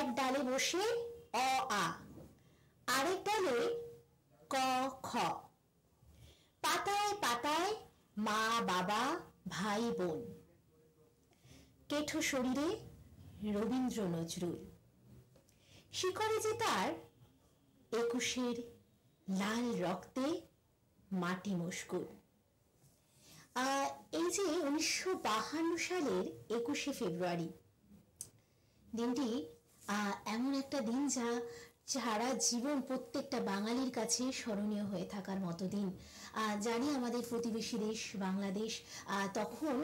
এক ডালে বসে অ আ, আরেক ডালে ক খ, পাতায় পাতায় মা বাবা ভাই বোন, কেঠো শরীরে রবীন্দ্র নজরুল, শিকড়ে যে তার ২১-এর লাল রক্তে মাটি মশগুল। এই যে ১৯৫২ সালের ২১শে ফেব্রুয়ারি দিনটি এমন একটা দিন যা সারা জীবন প্রত্যেকটা বাঙালির কাছে স্মরণীয় হয়ে থাকার মতো দিন। জানি আমাদের প্রতিবেশী দেশ বাংলাদেশ, তখন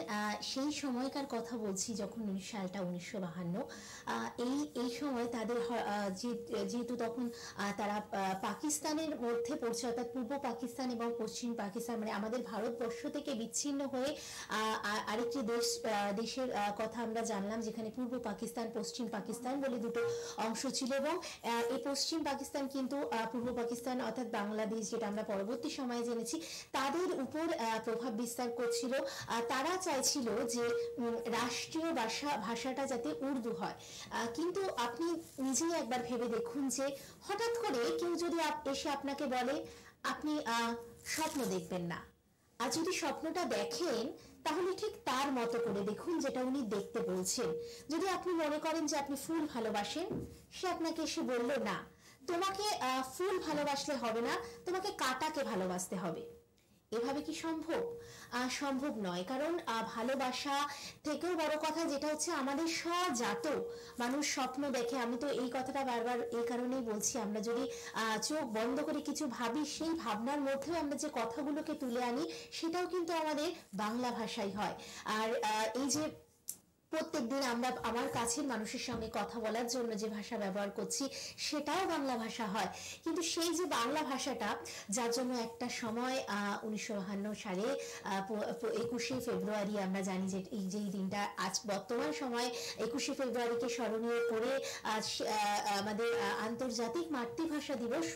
সেই সময়কার কথা বলছি যখন সালটা ১৯৫২, এই সময় তাদের যেহেতু তখন তারা পাকিস্তানের মধ্যে পড়ছে, অর্থাৎ পূর্ব পাকিস্তান এবং পশ্চিম পাকিস্তান, মানে আমাদের ভারতবর্ষ থেকে বিচ্ছিন্ন হয়ে আরেকটি দেশের কথা আমরা জানলাম, যেখানে পূর্ব পাকিস্তান পশ্চিম পাকিস্তান বলে দুটো অংশ ছিল। এবং এই পশ্চিম পাকিস্তান কিন্তু পূর্ব পাকিস্তান অর্থাৎ বাংলাদেশ, যেটা আমরা পরবর্তী সময়ে জেনেছি, তাদের উপর প্রভাব বিস্তার করছিল। তারা চাইছিল যে রাষ্ট্রীয় ভাষাটা যাতে উর্দু হয়। কিন্তু আপনি নিজেই একবার ভেবে দেখুন যে হঠাৎ করে কেউ যদি এসে আপনাকে বলে আপনি স্বপ্ন দেখবেন না, আর যদি স্বপ্নটা দেখেন তাহলে ঠিক তার মতো করে দেখুন যেটা উনি দেখতে বলছেন। যদি আপনি মনে করেন যে আপনি ফুল ভালোবাসেন, সে আপনাকে এসে বলল না, তোমাকে ফুল ভালোবাসলে হবে না, তোমাকে কাঁটাকে ভালোবাসতে হবে। এভাবে কি সম্ভব? সম্ভব নয়। কারণ ভালোবাসা থেকেও বড় কথা যেটা হচ্ছে আমাদের স্বজাত মানুষ স্বপ্ন দেখে। আমি তো এই কথাটা বারবার এই কারণেই বলছি, আমরা যদি চোখ বন্ধ করে কিছু ভাবি, সেই ভাবনার মধ্যেও আমরা যে কথাগুলোকে তুলে আনি সেটাও কিন্তু আমাদের বাংলা ভাষাই হয়। আর এই যে প্রত্যেকদিন আমরা আমার কাছের মানুষের সঙ্গে কথা বলার জন্য যে ভাষা ব্যবহার করছি সেটাও বাংলা ভাষা হয়। কিন্তু সেই যে বাংলা ভাষাটা, যার জন্য একটা সময় ১৯৫২ সালে ২১শে ফেব্রুয়ারি আমরা জানি যে এই যে দিনটা আজ বর্তমান সময় ২১শে ফেব্রুয়ারিকে স্মরণীয় করে আমাদের আন্তর্জাতিক মাতৃভাষা দিবস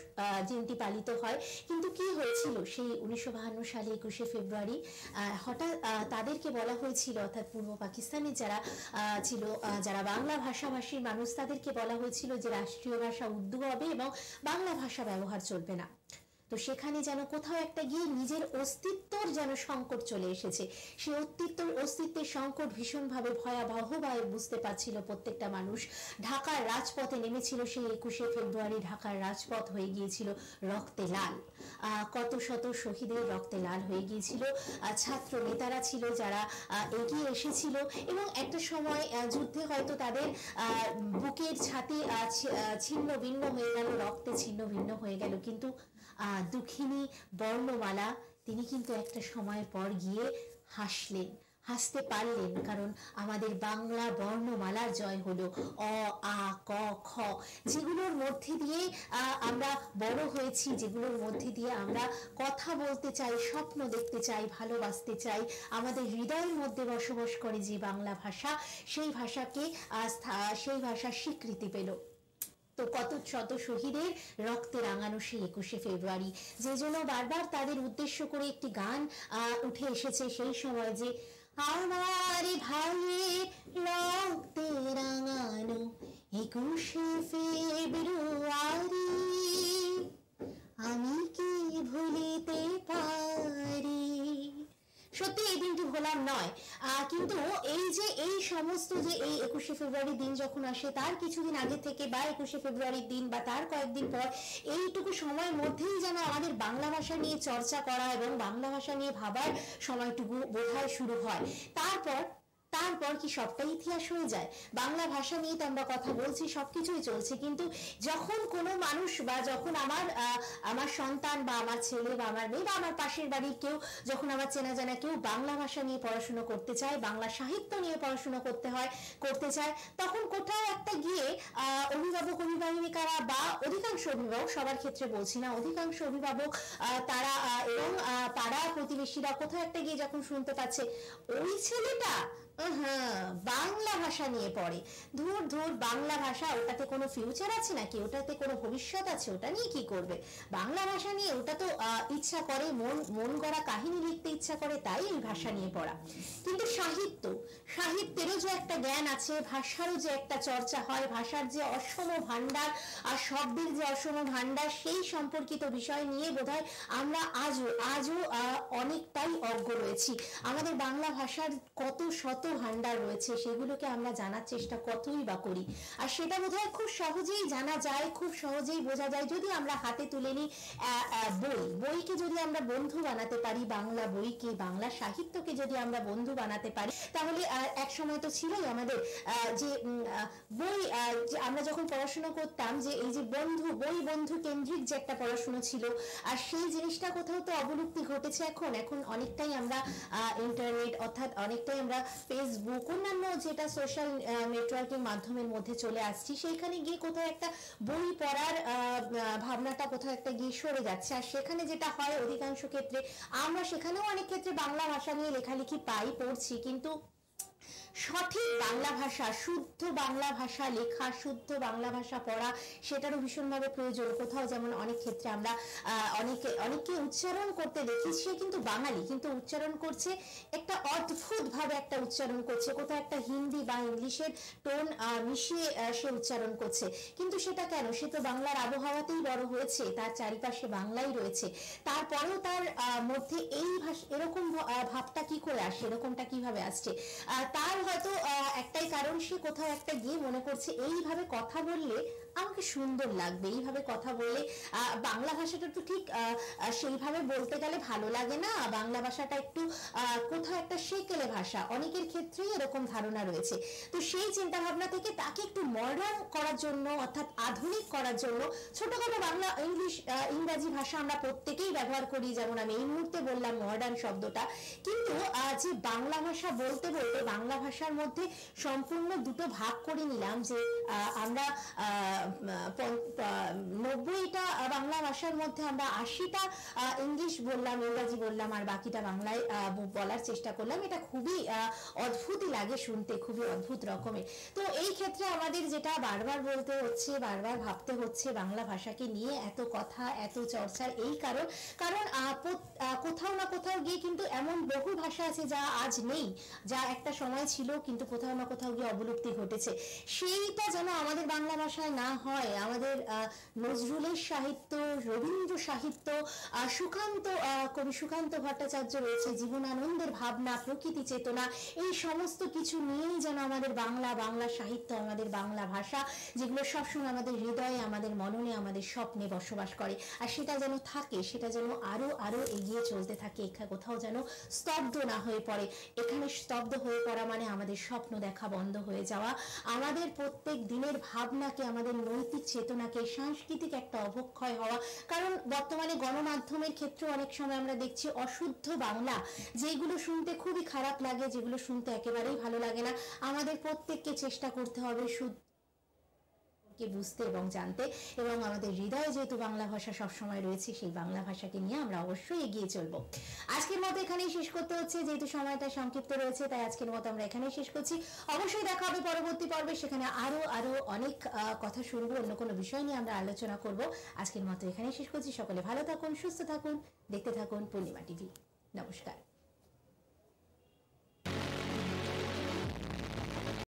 দিনটি পালিত হয়। কিন্তু কি হয়েছিল সেই ১৯৫২ সালে ২১শে ফেব্রুয়ারি? হঠাৎ তাদেরকে বলা হয়েছিল, অর্থাৎ পূর্ব পাকিস্তানের যারা ছিল, যারা বাংলা ভাষাভাষীর মানুষ, তাদেরকে বলা হয়েছিল যে রাষ্ট্রীয় ভাষা উর্দু হবে এবং বাংলা ভাষা ব্যবহার চলবে না। তো সেখানে যেন কোথাও একটা গিয়ে নিজের অস্তিত্বর যেন সংকট চলে এসেছে। সেই অস্তিত্বের সংকট ভীষণভাবে ভয়াবহভাবে বুঝতে পারছিল প্রত্যেকটা মানুষ। ঢাকার রাজপথে নেমেছিল সেই ২১শে ফেব্রুয়ারি। ঢাকার রাজপথ হয়ে গিয়েছিল রক্তে লাল, কত শত শহীদের রক্তে লাল হয়ে গিয়েছিল। ছাত্র নেতারা ছিল যারা এগিয়ে এসেছিল এবং একটা সময় যুদ্ধে হয়তো তাদের বুকের ছাতি ছিন্ন ভিন্ন হয়ে গেল, রক্তে ছিন্ন ভিন্ন হয়ে গেল, কিন্তু দুঃখিনী বর্ণমালা তিনি কিন্তু একটা সময় পর গিয়ে হাসতে পারলেন, কারণ আমাদের বাংলা বর্ণমালার জয় হলো। অ আ ক খ, যেগুলোর মধ্যে দিয়ে আমরা বড় হয়েছি, যেগুলোর মধ্যে দিয়ে আমরা কথা বলতে চাই, স্বপ্ন দেখতে চাই, ভালোবাসতে চাই, আমাদের হৃদয়ের মধ্যে বসবাস করে যে বাংলা ভাষা, সেই ভাষার স্বীকৃতি পেল। তো কত শত শহীদের রক্তে রাঙানো সেই ২১শে ফেব্রুয়ারি, যে জন্য বারবার তাদের উদ্দেশ্য করে একটি গান উঠে এসেছে সেই সময়, যে আমার ভাইয়ের রক্তে রাঙানো ২১শে ফেব্রুয়ারি, আমি কি ভুলিতে পারি। সত্যি এই দিনটি ভোলার নয়। কিন্তু এই সমস্ত যে এই ২১শে ফেব্রুয়ারি দিন যখন আসে, তার কিছুদিন আগে থেকে বা ২১শে ফেব্রুয়ারির দিন বা তার কয়েকদিন পর এইটুকু সময়ের মধ্যেই যেন আমাদের বাংলা ভাষা নিয়ে চর্চা করা এবং বাংলা ভাষা নিয়ে ভাবার সময়টুকু বোধহয় শুরু হয়। তারপর কি সবটাই ইতিহাস হয়ে যায়? বাংলা ভাষা নিয়ে তো আমরা কথা বলছি, সবকিছুই চলছে, কিন্তু যখন কোনো মানুষ বা যখন আমার সন্তান বা আমার ছেলে বা আমার মেয়ে বা আমার পাশের বাড়ির কেউ, যখন আমার চেনা জানা কেউ বাংলা ভাষা নিয়ে পড়াশোনা করতে চায়, বাংলা সাহিত্য নিয়ে পড়াশোনা করতে চায়, তখন কোথাও একটা গিয়ে অভিভাবক অভিভাবিকারা বা অধিকাংশ অভিভাবক, সবার ক্ষেত্রে বলছি না, অধিকাংশ অভিভাবক তারা এবং পাড়া প্রতিবেশীরা কোথাও একটা গিয়ে যখন শুনতে পাচ্ছে ওই ছেলেটা বাংলা ভাষা ভাষা নিয়ে পড়ে। ধুর ধুর, বাংলা ভাষা, ওটাতে কোনো ফিউচার আছে নাকি, ওটাতে কোনো ভবিষ্যৎ আছে, ওটা নিয়ে কি করবে? বাংলা ভাষা নিয়ে ওটা তো ইচ্ছা করে, মন গড়া কাহিনী লিখতে ইচ্ছা করে, তাই এই ভাষা নিয়ে পড়া। কিন্তু সাহিত্যেরও যে একটা জ্ঞান আছে, ভাষারও যে একটা চর্চা হয়, ভাষার যে অসম ভান্ডার আর শব্দের যে অসম ভান্ডার, সেই সম্পর্কিত বিষয় নিয়ে বোধহয় আমরা আজও অনেকটাই অজ্ঞ রয়েছি। আমাদের বাংলা ভাষার কত শত ভান্ডার রয়েছে, সেগুলোকে আমরা জানার চেষ্টা কতই বা করি। আর সেটা বোধহয় খুব সহজেই জানা যায়, খুব সহজেই বোঝা যায় যদি আমরা হাতে তুলে নিই বইকে যদি আমরা বন্ধু বানাতে পারি, বাংলা বইকে, বাংলা সাহিত্যকে যদি আমরা বন্ধু বানাতে পারি, তাহলে এক সময় তো ছিলই আমাদের যে বই, আমরা যখন পড়াশোনা করতাম, যে এই যে বই বন্ধু কেন্দ্রিক যে একটা পড়াশোনা ছিল, আর সেই জিনিসটা কোথাও তো অবলুপ্তি ঘটেছে। এখন অনেকটাই আমরা ইন্টারনেট, অর্থাৎ অনেকটাই আমরা ফেসবুক, অন্যান্য যেটা সোশ্যাল নেটওয়ার্কিং মাধ্যমের মধ্যে চলে আসছি, সেইখানে গিয়ে কোথাও একটা বই পড়ার ভাবনাটা কোথাও একটা গিয়ে সরে যাচ্ছে। আর সেখানে যেটা হয় অধিকাংশ ক্ষেত্রে, আমরা সেখানেও অনেক ক্ষেত্রে বাংলা ভাষা নিয়ে লেখালেখি পড়ছি, কিন্তু সঠিক বাংলা ভাষা, শুদ্ধ বাংলা ভাষা লেখা, শুদ্ধ বাংলা ভাষা পড়া, সেটারও ভীষণভাবে প্রয়োজন। কোথাও যেমন অনেক ক্ষেত্রে আমরা অনেককে উচ্চারণ করতে দেখি, সে কিন্তু বাঙালি, কিন্তু উচ্চারণ করছে একটা অদ্ভুত ভাবে, একটা উচ্চারণ করছে, কোথাও একটা হিন্দি বা ইংলিশের টোন মিশিয়ে সে উচ্চারণ করছে। কিন্তু সেটা কেন? সে তো বাংলার আবহাওয়াতেই বড় হয়েছে, তার চারিপাশে বাংলাই রয়েছে, তারপরেও তার মধ্যে এই এরকম ভাবটা কি করে আসে, এরকমটা কিভাবে আসছে? তার হয়তো একটাই কারণ, সে কোথাও একটা গিয়ে মনে করছে এইভাবে কথা বললে আমাকে সুন্দর লাগবে, এইভাবে কথা বললে বাংলা ভাষাটা তো ঠিক সেইভাবে বলতে গেলে ভালো লাগে না, বাংলা ভাষাটা একটু কোথাও একটা সেকেলে ভাষা, অনেকের ক্ষেত্রেই এরকম ধারণা রয়েছে। তো সেই চিন্তা ভাবনা থেকে তাকে একটু মডার্ন করার জন্য, অর্থাৎ আধুনিক করার জন্য, ছোটখাটো বাংলা ইংরাজি ভাষা আমরা প্রত্যেকেই ব্যবহার করি, যেমন আমি এই মুহূর্তে বললাম মডার্ন শব্দটা, কিন্তু যে বাংলা ভাষা বলতে বলতে বাংলা ভাষার মধ্যে সম্পূর্ণ দুটো ভাগ করে নিলাম, যে আমরা 90টা বাংলা ভাষার মধ্যে আমরা 80টা ইংরাজি বললাম, আর বাকিটা বাংলায় বলার চেষ্টা করলাম। এটা খুবই অদ্ভুতই লাগে শুনতে, খুবই অদ্ভুত রকমের। তো এই ক্ষেত্রে আমাদের যেটা বারবার বলতে হচ্ছে, বারবার ভাবতে হচ্ছে, বাংলা ভাষাকে নিয়ে এত কথা, এত চর্চার এই কারণ কোথাও না কোথাও গিয়ে কিন্তু এমন বহু ভাষা আছে যা আজ নেই, যা একটা সময় ছিল, কিন্তু কোথাও না কোথাও গিয়ে অবলুপ্তি ঘটেছে। সেইটা যেন আমাদের বাংলা ভাষায় না হয়। আমাদের নজরুলের সাহিত্য, রবীন্দ্র সাহিত্য, কবি সুকান্ত ভট্টাচার্য রয়েছে, জীবনানন্দের ভাবনা, প্রকৃতি চেতনা, এই সমস্ত কিছু নিয়েই যেন আমাদের বাংলা সাহিত্য, আমাদের বাংলা ভাষা, যেগুলো সবসময় আমাদের হৃদয়ে, আমাদের মননে, আমাদের স্বপ্নে বসবাস করে, আর সেটা যেন থাকে, সেটা যেন আরো এগিয়ে চলতে থাকে, কোথাও যেন স্তব্ধ না হয়ে পড়ে। এখানে স্তব্ধ হয়ে পড়া মানে আমাদের স্বপ্ন দেখা বন্ধ হয়ে যাওয়া, আমাদের প্রত্যেক দিনের ভাবনাকে, আমাদের নৈতিক চেতনাকে, সাংস্কৃতিক একটা অবক্ষয় হওয়া। কারণ বর্তমানে গণমাধ্যমের ক্ষেত্রে অনেক সময় আমরা দেখছি অশুদ্ধ বাংলা, যেগুলো শুনতে খুবই খারাপ লাগে, যেগুলো শুনতে একেবারেই ভালো লাগে না। আমাদের প্রত্যেককে চেষ্টা করতে হবে শুদ্ধ বুঝতে এবং জানতে, এবং আমাদের হৃদয়ে যেহেতু বাংলা ভাষা সবসময় রয়েছে, সেই বাংলা ভাষাকে নিয়ে আমরা অবশ্যই এগিয়ে চলবো। আজকের মতো এখানেই শেষ করতে হচ্ছে, যেহেতু সময়টা সংক্ষিপ্ত রয়েছে, তাই আজকের মতো আমরা এখানেই শেষ করছি। অবশ্যই দেখা হবে পরবর্তী পর্বে, সেখানে আরো অনেক কথা শুনবো, অন্য কোনো বিষয় নিয়ে আমরা আলোচনা করব। আজকের মতো এখানেই শেষ করছি। সকলে ভালো থাকুন, সুস্থ থাকুন, দেখতে থাকুন পূর্ণিমা টিভি। নমস্কার।